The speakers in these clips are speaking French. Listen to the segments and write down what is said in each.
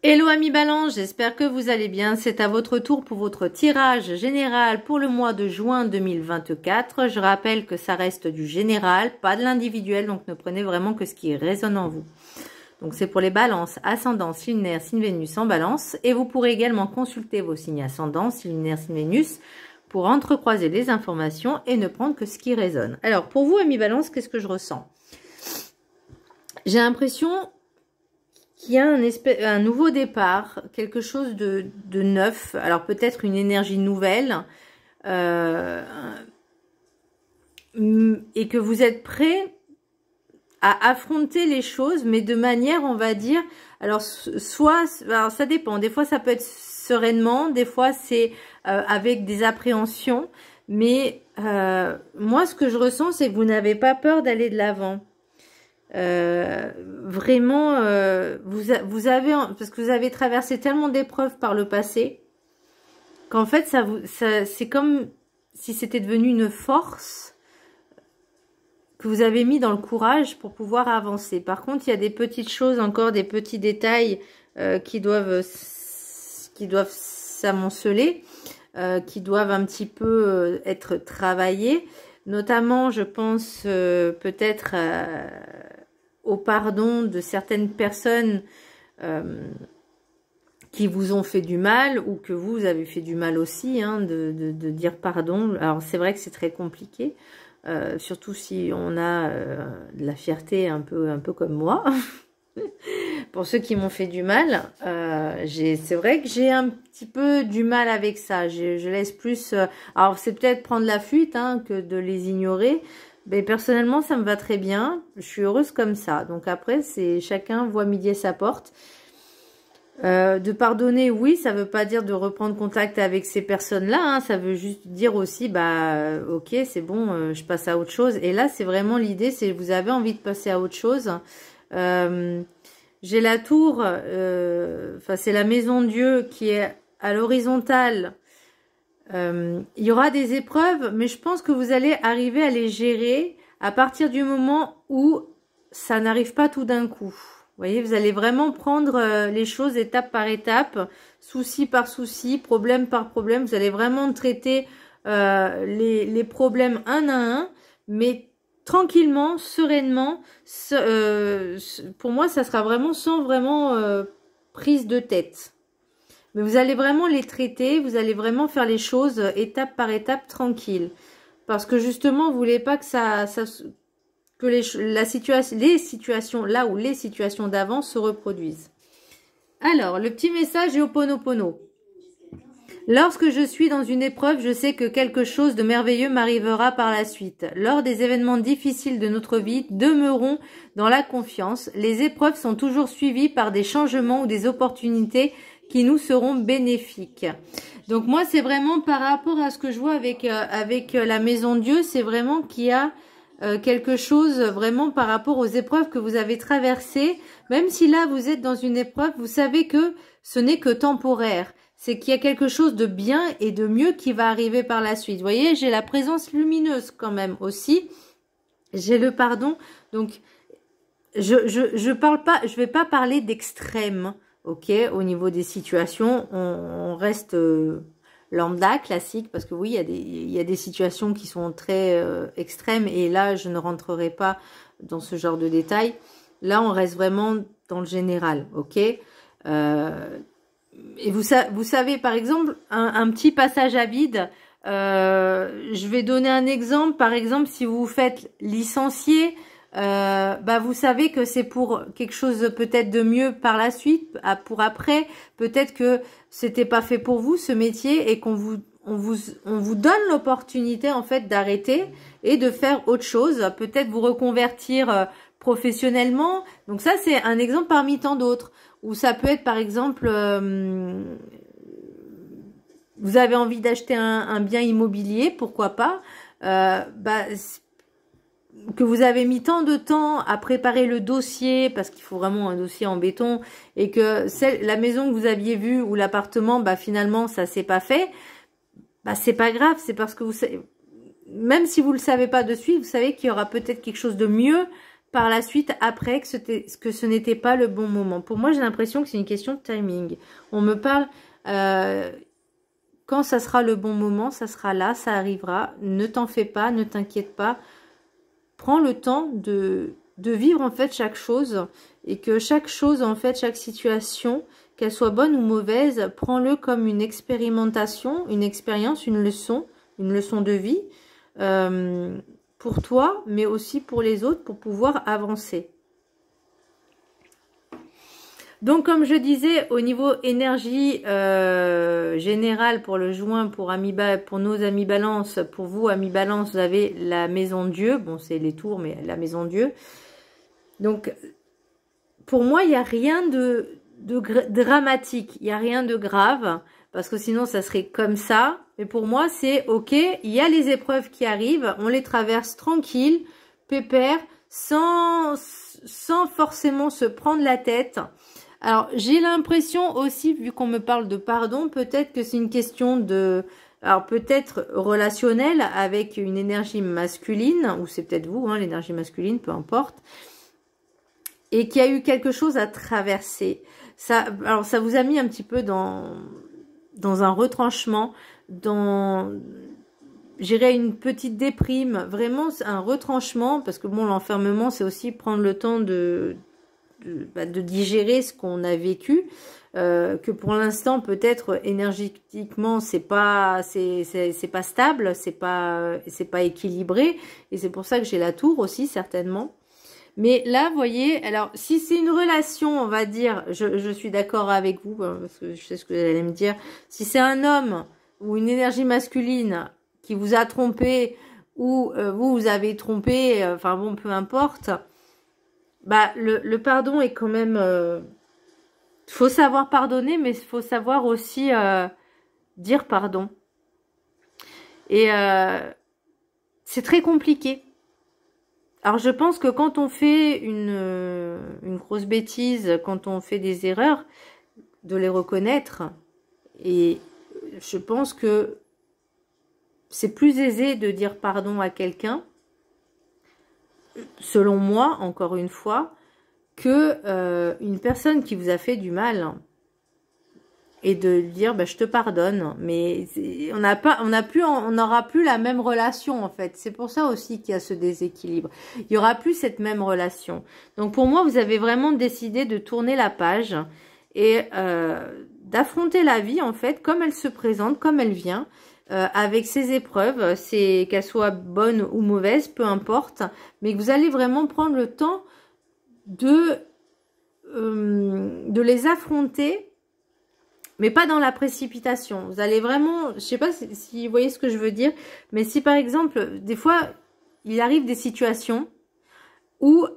Hello amis Balance, j'espère que vous allez bien. C'est à votre tour pour votre tirage général pour le mois de juin 2024. Je rappelle que ça reste du général, pas de l'individuel, donc ne prenez vraiment que ce qui résonne en vous. Donc c'est pour les balances, ascendant, signe lunaire, signe Vénus en balance. Et vous pourrez également consulter vos signes ascendants, signe lunaire, signe Vénus, pour entrecroiser les informations et ne prendre que ce qui résonne. Alors pour vous amis Balance, qu'est-ce que je ressens? J'ai l'impression qu'il y a un nouveau départ, quelque chose de neuf, alors peut-être une énergie nouvelle, et que vous êtes prêt à affronter les choses, mais de manière, on va dire, alors ça dépend, des fois ça peut être sereinement, des fois c'est avec des appréhensions, mais moi ce que je ressens, c'est que vous n'avez pas peur d'aller de l'avant. Vraiment vous avez, parce que vous avez traversé tellement d'épreuves par le passé qu'en fait c'est comme si c'était devenu une force que vous avez mis dans le courage pour pouvoir avancer. Par contre, il y a des petites choses encore, des petits détails qui doivent s'amonceler, qui doivent un petit peu être travaillés, notamment je pense peut-être au pardon de certaines personnes qui vous ont fait du mal ou que vous avez fait du mal aussi, hein, de dire pardon. Alors c'est vrai que c'est très compliqué, surtout si on a de la fierté un peu comme moi. Pour ceux qui m'ont fait du mal, c'est vrai que j'ai un petit peu du mal avec ça. Je laisse plus... alors c'est peut-être prendre la fuite, hein, que de les ignorer. Mais personnellement, ça me va très bien. Je suis heureuse comme ça. Donc après, c'est chacun voit midi à sa porte. De pardonner, oui, ça veut pas dire de reprendre contact avec ces personnes-là. Hein, ça veut juste dire aussi, bah, ok, c'est bon, je passe à autre chose. Et là, c'est vraiment l'idée, c'est vous avez envie de passer à autre chose. J'ai la tour, enfin c'est la maison Dieu qui est à l'horizontale. Il y aura des épreuves, mais je pense que vous allez arriver à les gérer à partir du moment où ça n'arrive pas tout d'un coup. Vous voyez, vous allez vraiment prendre les choses étape par étape, souci par souci, problème par problème. Vous allez vraiment traiter les problèmes un à un, mais tranquillement, sereinement. Pour moi, ça sera vraiment sans vraiment prise de tête. Mais vous allez vraiment les traiter, vous allez vraiment faire les choses étape par étape tranquille. Parce que justement, vous voulez pas que les situations là où les situations d'avant se reproduisent. Alors, le petit message est Ho'oponopono. Lorsque je suis dans une épreuve, je sais que quelque chose de merveilleux m'arrivera par la suite. Lors des événements difficiles de notre vie, demeurons dans la confiance. Les épreuves sont toujours suivies par des changements ou des opportunités qui nous seront bénéfiques. Donc moi, c'est vraiment par rapport à ce que je vois avec la maison Dieu, c'est vraiment qu'il y a quelque chose vraiment par rapport aux épreuves que vous avez traversées. Même si là, vous êtes dans une épreuve, vous savez que ce n'est que temporaire. C'est qu'il y a quelque chose de bien et de mieux qui va arriver par la suite. Vous voyez, j'ai la présence lumineuse quand même aussi. J'ai le pardon. Donc, je vais pas parler d'extrême. Ok, au niveau des situations, on reste lambda, classique, parce que oui, il y a des situations qui sont très extrêmes, et là, je ne rentrerai pas dans ce genre de détails. Là, on reste vraiment dans le général, ok. Et vous savez, par exemple, un petit passage à vide, je vais donner un exemple. Par exemple, si vous vous faites licencier, bah vous savez que c'est pour quelque chose peut-être de mieux par la suite, pour après, peut-être que c'était pas fait pour vous ce métier et on vous donne l'opportunité en fait d'arrêter et de faire autre chose, peut-être vous reconvertir professionnellement. Donc ça c'est un exemple parmi tant d'autres, ou ça peut être par exemple vous avez envie d'acheter un bien immobilier, pourquoi pas, que vous avez mis tant de temps à préparer le dossier, parce qu'il faut vraiment un dossier en béton, et que la maison que vous aviez vue ou l'appartement, bah finalement ça s'est pas fait, bah c'est pas grave, c'est parce que même si vous le savez pas de suite, vous savez qu'il y aura peut-être quelque chose de mieux par la suite, après, que ce n'était pas le bon moment. Pour moi, j'ai l'impression que c'est une question de timing. On me parle, quand ça sera le bon moment, ça sera là, ça arrivera. Ne t'en fais pas, ne t'inquiète pas. Prends le temps de vivre en fait chaque chose et que chaque chose, en fait, chaque situation, qu'elle soit bonne ou mauvaise, prends-le comme une expérimentation, une expérience, une leçon de vie pour toi, mais aussi pour les autres, pour pouvoir avancer. Donc, comme je disais, au niveau énergie générale pour le juin, pour nos amis Balance, pour vous, amis Balance, vous avez la maison Dieu. Bon, c'est les tours, mais la maison Dieu. Donc, pour moi, il n'y a rien de dramatique, il n'y a rien de grave, parce que sinon, ça serait comme ça. Mais pour moi, c'est ok, il y a les épreuves qui arrivent, on les traverse tranquille, pépère, sans forcément se prendre la tête. Alors, j'ai l'impression aussi, vu qu'on me parle de pardon, peut-être que c'est une question de... Alors, peut-être relationnelle avec une énergie masculine, ou c'est peut-être vous, hein, l'énergie masculine, peu importe, et qu'il y a eu quelque chose à traverser. Alors, ça vous a mis un petit peu dans un retranchement, j'irais une petite déprime, vraiment un retranchement, parce que bon, l'enfermement, c'est aussi prendre le temps de digérer ce qu'on a vécu, que pour l'instant peut-être énergétiquement c'est pas stable, c'est pas équilibré, et c'est pour ça que j'ai la tour aussi certainement. Mais là, vous voyez, alors si c'est une relation, on va dire, je suis d'accord avec vous, parce que je sais ce que vous allez me dire, si c'est un homme ou une énergie masculine qui vous a trompé, ou vous avez trompé, enfin bon, peu importe, bah le pardon est quand même... faut savoir pardonner, mais il faut savoir aussi dire pardon. Et c'est très compliqué. Alors je pense que quand on fait une grosse bêtise, quand on fait des erreurs, de les reconnaître, et je pense que c'est plus aisé de dire pardon à quelqu'un, selon moi, encore une fois, que une personne qui vous a fait du mal et de dire bah, je te pardonne, mais on n'aura plus la même relation en fait. C'est pour ça aussi qu'il y a ce déséquilibre. Il y aura plus cette même relation. Donc pour moi, vous avez vraiment décidé de tourner la page et d'affronter la vie en fait comme elle se présente, comme elle vient. Avec ses épreuves, qu'elles soient bonnes ou mauvaises, peu importe, mais que vous allez vraiment prendre le temps de les affronter, mais pas dans la précipitation. Vous allez vraiment, je sais pas si vous voyez ce que je veux dire, mais si par exemple, des fois, il arrive des situations où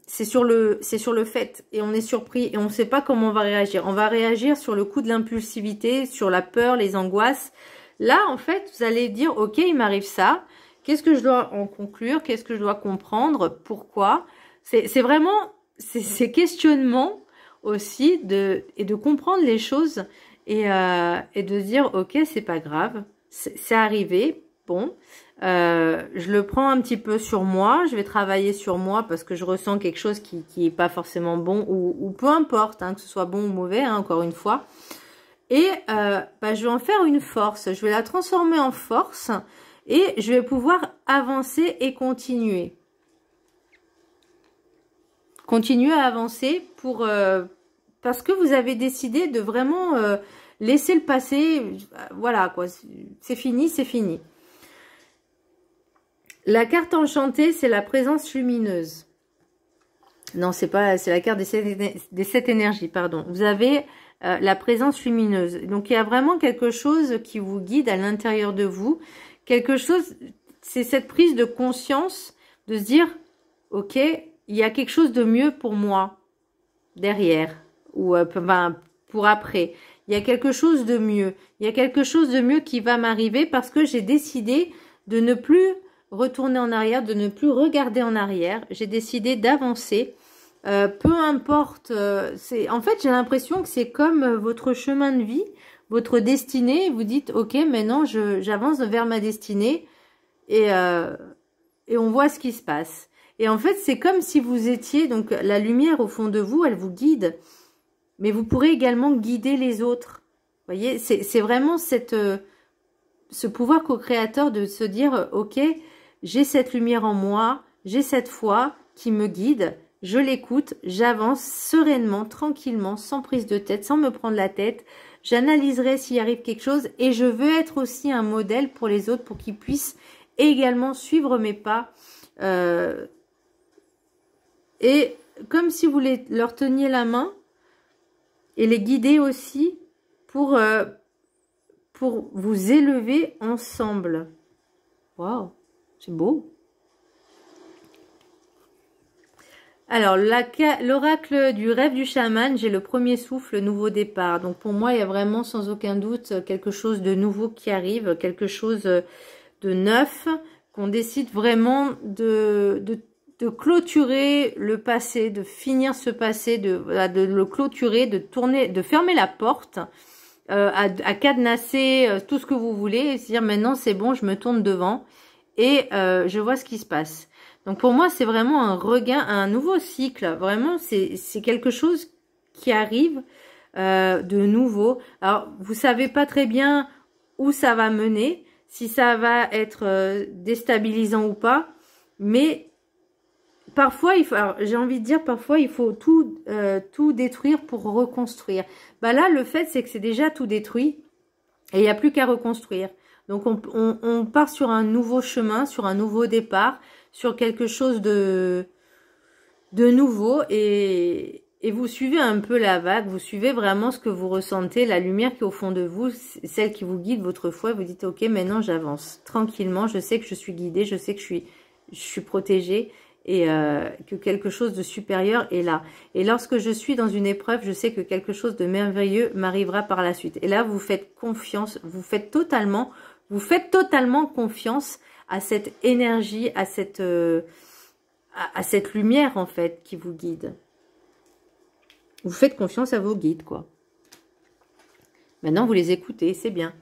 c'est sur le fait, et on est surpris, et on ne sait pas comment on va réagir. On va réagir sur le coup de l'impulsivité, sur la peur, les angoisses. Là, en fait, vous allez dire, ok, il m'arrive ça, qu'est-ce que je dois en conclure, qu'est-ce que je dois comprendre, pourquoi? C'est vraiment ces questionnements aussi et de comprendre les choses et de dire, ok, c'est pas grave, c'est arrivé, bon, je le prends un petit peu sur moi, je vais travailler sur moi parce que je ressens quelque chose qui est pas forcément bon ou peu importe, hein, que ce soit bon ou mauvais, hein, encore une fois. Et je vais en faire une force, je vais la transformer en force et je vais pouvoir avancer et continuer. Continuer à avancer parce que vous avez décidé de vraiment laisser le passé, voilà quoi, c'est fini, c'est fini. La carte enchantée, c'est la présence lumineuse. Non, c'est la carte des 7 énergies, pardon. Vous avez... la présence lumineuse. Donc, il y a vraiment quelque chose qui vous guide à l'intérieur de vous. Quelque chose, c'est cette prise de conscience de se dire, ok, il y a quelque chose de mieux pour moi derrière ou pour après. Il y a quelque chose de mieux. Il y a quelque chose de mieux qui va m'arriver parce que j'ai décidé de ne plus retourner en arrière, de ne plus regarder en arrière. J'ai décidé d'avancer. Peu importe, en fait j'ai l'impression que c'est comme votre chemin de vie, votre destinée, vous dites ok maintenant j'avance vers ma destinée et on voit ce qui se passe. Et en fait, c'est comme si vous étiez, donc la lumière au fond de vous, elle vous guide. Mais vous pourrez également guider les autres. Vous voyez, c'est vraiment ce pouvoir co-créateur de se dire, ok, j'ai cette lumière en moi, j'ai cette foi qui me guide, je l'écoute, j'avance sereinement, tranquillement, sans prise de tête, sans me prendre la tête. J'analyserai s'il arrive quelque chose et je veux être aussi un modèle pour les autres pour qu'ils puissent également suivre mes pas. Et comme si vous leur teniez la main et les guider aussi pour vous élever ensemble. Waouh, c'est beau. Alors, l'oracle du rêve du chaman, j'ai le premier souffle, nouveau départ. Donc, pour moi, il y a vraiment sans aucun doute quelque chose de nouveau qui arrive, quelque chose de neuf, qu'on décide vraiment de clôturer le passé, de finir ce passé, de le clôturer, de tourner, de fermer la porte, à cadenasser tout ce que vous voulez, et se dire maintenant c'est bon, je me tourne devant et je vois ce qui se passe. Donc pour moi, c'est vraiment un regain, un nouveau cycle. Vraiment, c'est quelque chose qui arrive de nouveau. Alors, vous savez pas très bien où ça va mener, si ça va être déstabilisant ou pas. Mais parfois, j'ai envie de dire, parfois, il faut tout détruire pour reconstruire. Bah là, le fait, c'est que c'est déjà tout détruit et il n'y a plus qu'à reconstruire. Donc, on part sur un nouveau chemin, sur un nouveau départ, sur quelque chose de nouveau et vous suivez un peu la vague, vous suivez vraiment ce que vous ressentez, la lumière qui est au fond de vous, celle qui vous guide, votre foi, vous dites ok, maintenant j'avance tranquillement, je sais que je suis guidée, je sais que je suis protégée et que quelque chose de supérieur est là. Et lorsque je suis dans une épreuve, je sais que quelque chose de merveilleux m'arrivera par la suite. Et là, vous faites confiance, vous faites totalement confiance à cette énergie, à cette lumière en fait qui vous guide. Vous faites confiance à vos guides, quoi. Maintenant, vous les écoutez, c'est bien.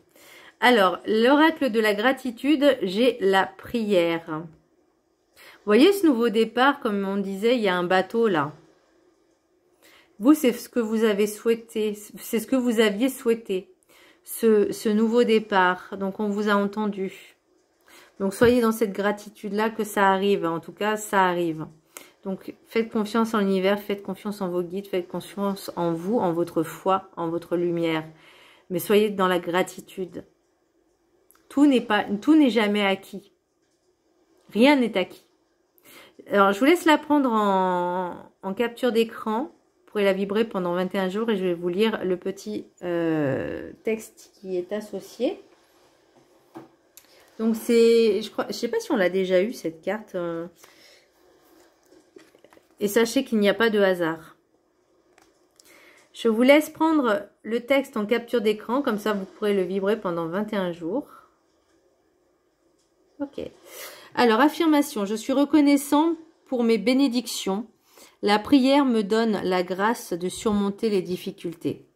Alors, l'oracle de la gratitude, j'ai la prière. Vous voyez ce nouveau départ, comme on disait, il y a un bateau là. Vous, c'est ce que vous avez souhaité, c'est ce que vous aviez souhaité, ce nouveau départ. Donc, on vous a entendu. Donc, soyez dans cette gratitude-là que ça arrive. En tout cas, ça arrive. Donc, faites confiance en l'univers, faites confiance en vos guides, faites confiance en vous, en votre foi, en votre lumière. Mais soyez dans la gratitude. Tout n'est jamais acquis. Rien n'est acquis. Alors, je vous laisse la prendre en capture d'écran. Vous pourrez la vibrer pendant 21 jours et je vais vous lire le petit texte qui est associé. Donc c'est, je sais pas si on l'a déjà eu cette carte. Et sachez qu'il n'y a pas de hasard. Je vous laisse prendre le texte en capture d'écran, comme ça vous pourrez le vibrer pendant 21 jours. Ok. Alors, affirmation, je suis reconnaissant pour mes bénédictions. La prière me donne la grâce de surmonter les difficultés.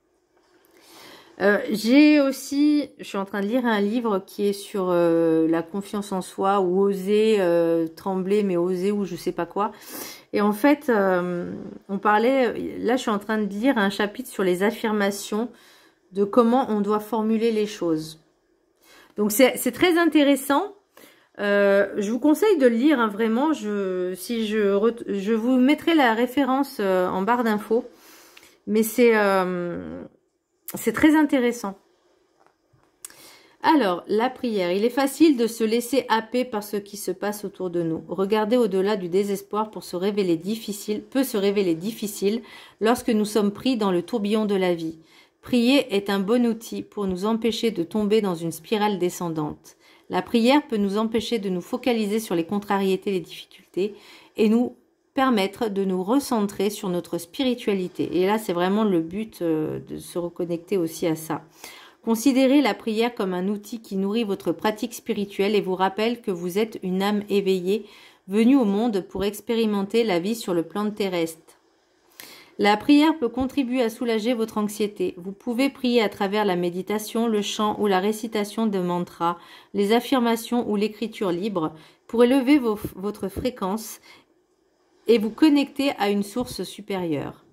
Je suis en train de lire un livre qui est sur la confiance en soi ou oser trembler, mais oser ou je sais pas quoi. Et en fait, on parlait, là je suis en train de lire un chapitre sur les affirmations de comment on doit formuler les choses. Donc c'est très intéressant. Je vous conseille de le lire, hein, vraiment. Je vous mettrai la référence en barre d'infos. Mais c'est très intéressant. Alors, la prière. Il est facile de se laisser happer par ce qui se passe autour de nous. Regarder au-delà du désespoir peut se révéler difficile lorsque nous sommes pris dans le tourbillon de la vie. Prier est un bon outil pour nous empêcher de tomber dans une spirale descendante. La prière peut nous empêcher de nous focaliser sur les contrariétés, les difficultés et nous permettre de nous recentrer sur notre spiritualité. Et là, c'est vraiment le but de se reconnecter aussi à ça. Considérez la prière comme un outil qui nourrit votre pratique spirituelle et vous rappelle que vous êtes une âme éveillée venue au monde pour expérimenter la vie sur le plan terrestre. La prière peut contribuer à soulager votre anxiété. Vous pouvez prier à travers la méditation, le chant ou la récitation de mantras, les affirmations ou l'écriture libre pour élever votre fréquence et vous connecter à une source supérieure.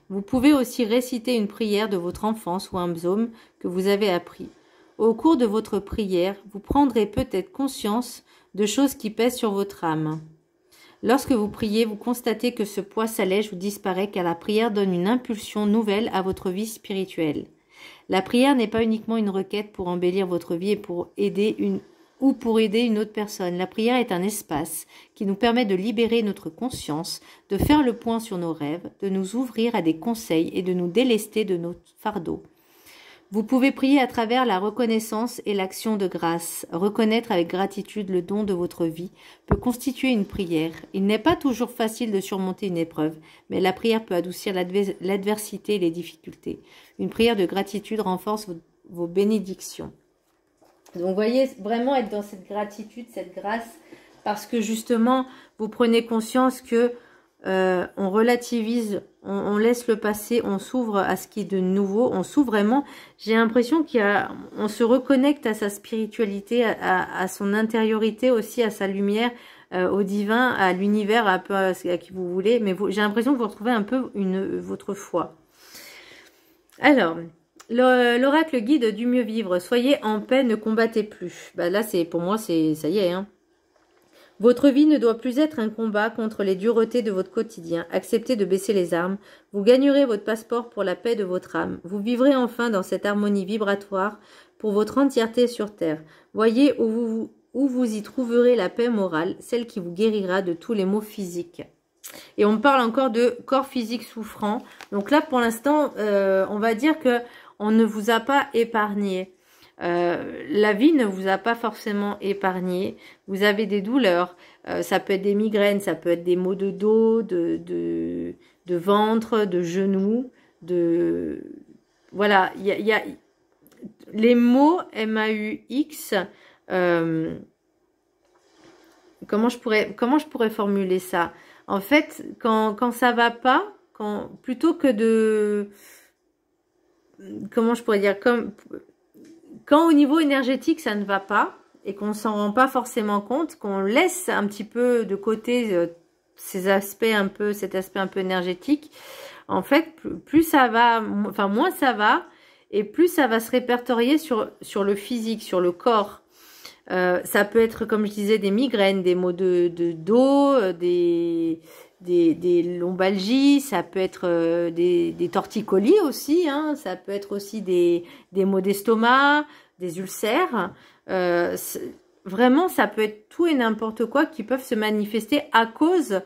Vous pouvez aussi réciter une prière de votre enfance ou un psaume que vous avez appris. Au cours de votre prière, vous prendrez peut-être conscience de choses qui pèsent sur votre âme. Lorsque vous priez, vous constatez que ce poids s'allège ou disparaît car la prière donne une impulsion nouvelle à votre vie spirituelle. La prière n'est pas uniquement une requête pour embellir votre vie et pour aider une autre personne. La prière est un espace qui nous permet de libérer notre conscience, de faire le point sur nos rêves, de nous ouvrir à des conseils et de nous délester de nos fardeaux. Vous pouvez prier à travers la reconnaissance et l'action de grâce. Reconnaître avec gratitude le don de votre vie peut constituer une prière. Il n'est pas toujours facile de surmonter une épreuve, mais la prière peut adoucir l'adversité et les difficultés. Une prière de gratitude renforce vos bénédictions. Donc, vous voyez, vraiment être dans cette gratitude, cette grâce, parce que justement, vous prenez conscience que on relativise, on laisse le passé, on s'ouvre à ce qui est de nouveau, on s'ouvre vraiment. J'ai l'impression on se reconnecte à sa spiritualité, à son intériorité aussi, à sa lumière, au divin, à l'univers, un peu à qui vous voulez. Mais j'ai l'impression que vous retrouvez un peu votre foi. Alors, l'oracle guide du mieux vivre. Soyez en paix, ne combattez plus. Bah là, pour moi, ça y est, hein. Votre vie ne doit plus être un combat contre les duretés de votre quotidien. Acceptez de baisser les armes. Vous gagnerez votre passeport pour la paix de votre âme. Vous vivrez enfin dans cette harmonie vibratoire pour votre entièreté sur Terre. Voyez où vous y trouverez la paix morale, celle qui vous guérira de tous les maux physiques. Et on parle encore de corps physique souffrant. Donc là, pour l'instant, on va dire que on ne vous a pas épargné. La vie ne vous a pas forcément épargné. Vous avez des douleurs. Ça peut être des migraines, ça peut être des maux de dos, de ventre, de genoux, voilà. Il y a les mots MAUX. Comment je pourrais formuler ça? En fait, quand ça va pas, plutôt que de, comment je pourrais dire, quand au niveau énergétique ça ne va pas et qu'on s'en rend pas forcément compte, qu'on laisse un petit peu de côté cet aspect un peu énergétique, en fait, plus ça va, enfin moins ça va, et plus ça va se répertorier sur le physique, sur le corps. Ça peut être, comme je disais, des migraines, des maux de dos, des lombalgies, ça peut être des torticolis aussi, hein, ça peut être aussi des maux d'estomac, des ulcères. Vraiment, ça peut être tout et n'importe quoi qui peuvent se manifester à cause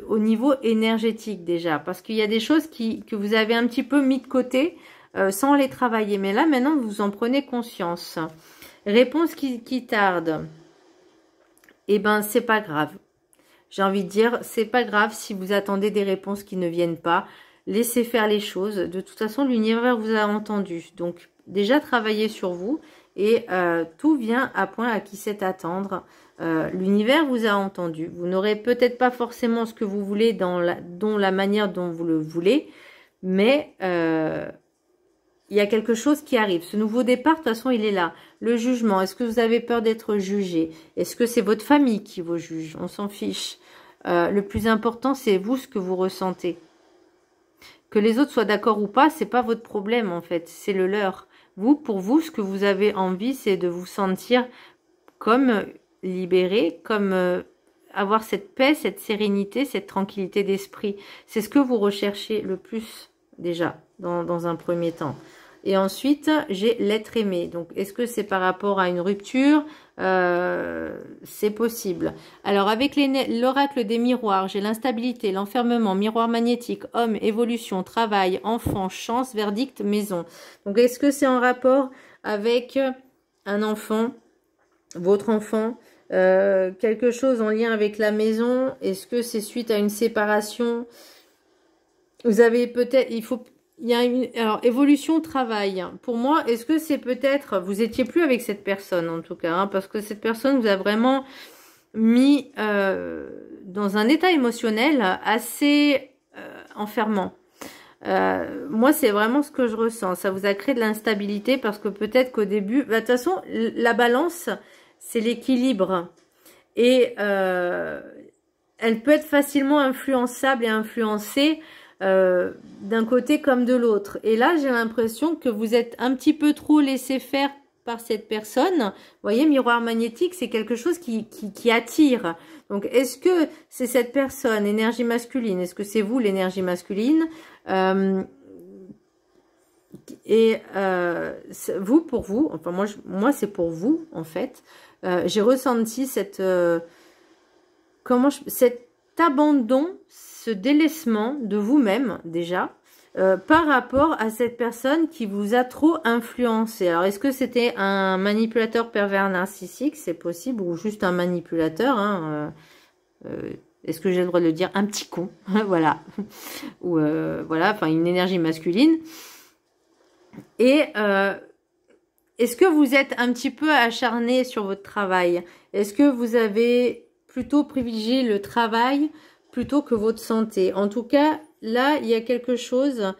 au niveau énergétique déjà, parce qu'il y a des choses que vous avez un petit peu mis de côté sans les travailler. Mais là, maintenant, vous en prenez conscience. Réponse qui tarde. Eh ben, c'est pas grave. J'ai envie de dire, c'est pas grave si vous attendez des réponses qui ne viennent pas. Laissez faire les choses. De toute façon, l'univers vous a entendu. Donc, déjà, travaillez sur vous. Et tout vient à point à qui sait attendre. L'univers vous a entendu. Vous n'aurez peut-être pas forcément ce que vous voulez dans la manière dont vous le voulez. Mais il y a quelque chose qui arrive. Ce nouveau départ, de toute façon, il est là. Le jugement, est-ce que vous avez peur d'être jugé? Est-ce que c'est votre famille qui vous juge? On s'en fiche. Le plus important, c'est vous, ce que vous ressentez. Que les autres soient d'accord ou pas, c'est pas votre problème, en fait. C'est le leur. Vous, pour vous, ce que vous avez envie, c'est de vous sentir comme libéré, comme avoir cette paix, cette sérénité, cette tranquillité d'esprit. C'est ce que vous recherchez le plus, déjà, dans un premier temps. Et ensuite, j'ai l'être aimé. Donc, est-ce que c'est par rapport à une rupture? C'est possible. Alors, avec l'oracle des miroirs, j'ai l'instabilité, l'enfermement, miroir magnétique, homme, évolution, travail, enfant, chance, verdict, maison. Donc, est-ce que c'est en rapport avec un enfant, votre enfant, quelque chose en lien avec la maison? Est-ce que c'est suite à une séparation? Vous avez peut-être, il y a alors, évolution, travail. Pour moi, est-ce que c'est peut-être, vous étiez plus avec cette personne en tout cas, hein, parce que cette personne vous a vraiment mis dans un état émotionnel assez enfermant. Moi, c'est vraiment ce que je ressens. Ça vous a créé de l'instabilité parce que peut-être qu'au début, de toute façon, la balance, c'est l'équilibre. Et elle peut être facilement influençable et influencée d'un côté comme de l'autre. Et là, j'ai l'impression que vous êtes un petit peu trop laissé faire par cette personne. Vous voyez, miroir magnétique, c'est quelque chose qui attire. Donc, est-ce que c'est cette personne, énergie masculine? Est-ce que c'est vous, l'énergie masculine? Vous, pour vous, enfin moi c'est pour vous, en fait. J'ai ressenti cet abandon, ce délaissement de vous-même, déjà, par rapport à cette personne qui vous a trop influencé. Alors, est-ce que c'était un manipulateur pervers narcissique? C'est possible, ou juste un manipulateur, hein, est-ce que j'ai le droit de le dire? Un petit con, voilà. Ou, voilà, enfin, une énergie masculine. Et est-ce que vous êtes un petit peu acharné sur votre travail? Est-ce que vous avez plutôt privilégié le travail plutôt que votre santé? En tout cas, là, il y a quelque chose.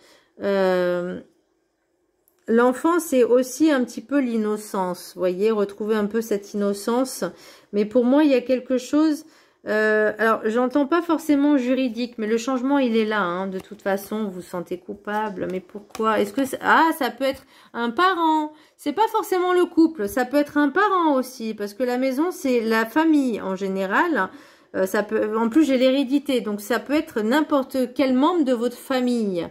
L'enfant, c'est aussi un petit peu l'innocence. Vous voyez, retrouver un peu cette innocence. Mais pour moi, il y a quelque chose... alors, j'entends pas forcément juridique, mais le changement, il est là. Hein. De toute façon, vous vous sentez coupable. Mais pourquoi? Est-ce que... ça peut être un parent. C'est pas forcément le couple. Ça peut être un parent aussi. Parce que la maison, c'est la famille en général. Ça peut... En plus, j'ai l'hérédité. Donc, ça peut être n'importe quel membre de votre famille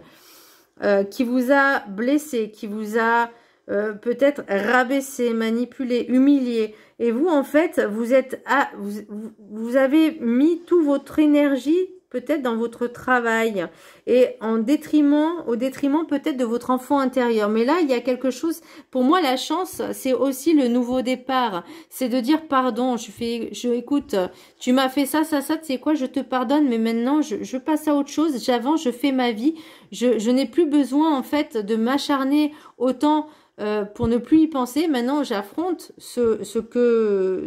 qui vous a blessé, qui vous a peut-être rabaissé, manipulé, humilié. Et vous, en fait, vous avez mis toute votre énergie peut-être dans votre travail et au détriment peut-être de votre enfant intérieur. Mais là, il y a quelque chose, pour moi, la chance, c'est aussi le nouveau départ. C'est de dire pardon, écoute, tu m'as fait ça, tu sais quoi, je te pardonne, mais maintenant, je passe à autre chose, j'avance, je fais ma vie. Je n'ai plus besoin, en fait, de m'acharner autant pour ne plus y penser. Maintenant, j'affronte ce que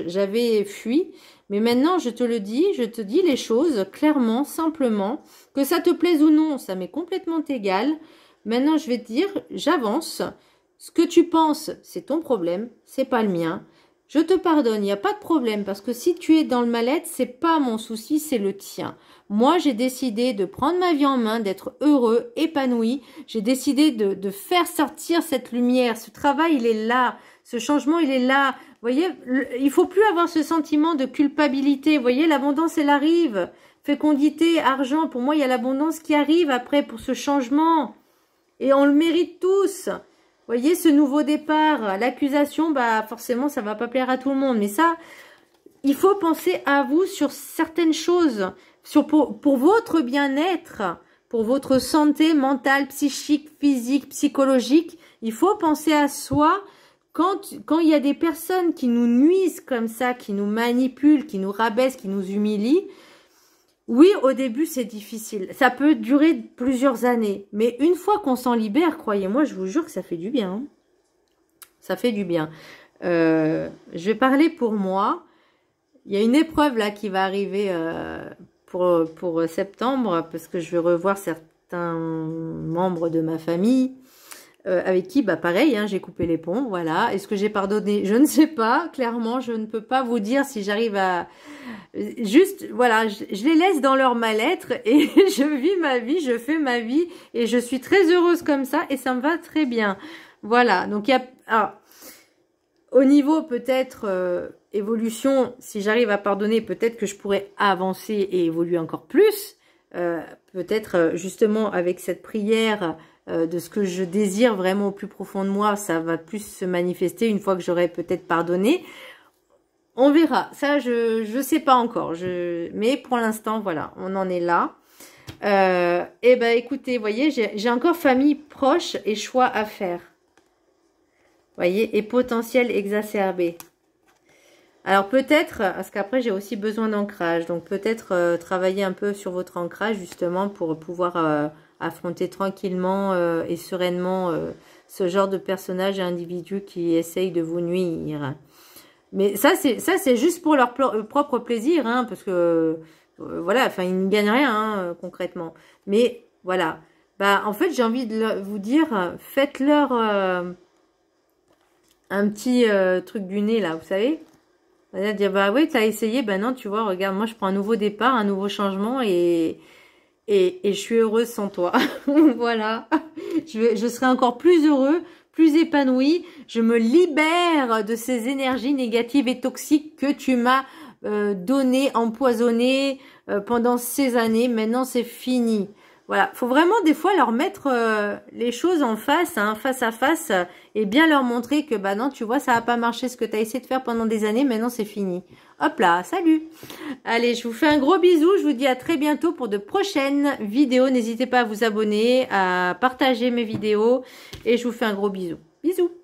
j'avais fui. Mais maintenant, je te le dis, je te dis les choses clairement, simplement. Que ça te plaise ou non, ça m'est complètement égal. Maintenant, je vais te dire, j'avance. Ce que tu penses, c'est ton problème, c'est pas le mien. Je te pardonne, il n'y a pas de problème. Parce que si tu es dans le mal-être, c'est pas mon souci, c'est le tien. Moi, j'ai décidé de prendre ma vie en main, d'être heureux, épanoui. J'ai décidé de faire sortir cette lumière. Ce travail, il est là. Ce changement, il est là. Vous voyez, il faut plus avoir ce sentiment de culpabilité. Vous voyez, l'abondance, elle arrive. Fécondité, argent, pour moi, il y a l'abondance qui arrive après pour ce changement. Et on le mérite tous. Vous voyez, ce nouveau départ, l'accusation, bah forcément, ça va pas plaire à tout le monde. Mais ça, il faut penser à vous sur certaines choses. Pour votre bien-être, pour votre santé mentale, psychique, physique, psychologique, il faut penser à soi. Quand il y a des personnes qui nous nuisent comme ça, qui nous manipulent, qui nous rabaissent, qui nous humilient, oui, au début, c'est difficile. Ça peut durer plusieurs années. Mais une fois qu'on s'en libère, croyez-moi, je vous jure que ça fait du bien. Hein. Ça fait du bien. Je vais parler pour moi. Il y a une épreuve là qui va arriver pour septembre, parce que je vais revoir certains membres de ma famille. Avec qui, bah pareil, hein, j'ai coupé les ponts, voilà. Est-ce que j'ai pardonné? Je ne sais pas, clairement, je ne peux pas vous dire si j'arrive à... Juste, voilà, je les laisse dans leur mal-être et je vis ma vie, je fais ma vie et je suis très heureuse comme ça et ça me va très bien. Voilà, donc il y a... Alors, au niveau peut-être évolution, si j'arrive à pardonner, peut-être que je pourrais avancer et évoluer encore plus. Peut-être justement avec cette prière... de ce que je désire vraiment au plus profond de moi, ça va plus se manifester une fois que j'aurai peut-être pardonné. On verra. Ça, je sais pas encore. Mais pour l'instant, voilà, on en est là. Et ben, écoutez, voyez, j'ai encore famille proche et choix à faire. Voyez, et potentiel exacerbé. Alors peut-être, parce qu'après j'ai aussi besoin d'ancrage, donc peut-être travailler un peu sur votre ancrage justement pour pouvoir affronter tranquillement et sereinement ce genre de personnage et individu qui essaye de vous nuire. Mais ça c'est juste pour leur propre plaisir, hein, parce que voilà, enfin ils ne gagnent rien hein, concrètement. Mais voilà, bah en fait j'ai envie de vous dire, faites-leur un petit truc du nez là, vous savez. On va dire, bah oui, t'as essayé, ben non, tu vois, regarde, moi je prends un nouveau départ, un nouveau changement et je suis heureuse sans toi. Voilà. Je serai encore plus heureux, plus épanoui. Je me libère de ces énergies négatives et toxiques que tu m'as données, empoisonnées pendant ces années. Maintenant, c'est fini. Voilà. Faut vraiment des fois leur mettre les choses en face, hein, face à face, et bien leur montrer que, bah non, tu vois, ça n'a pas marché ce que tu as essayé de faire pendant des années. Maintenant, c'est fini. Hop là, salut! Allez, je vous fais un gros bisou. Je vous dis à très bientôt pour de prochaines vidéos. N'hésitez pas à vous abonner, à partager mes vidéos. Et je vous fais un gros bisou. Bisous!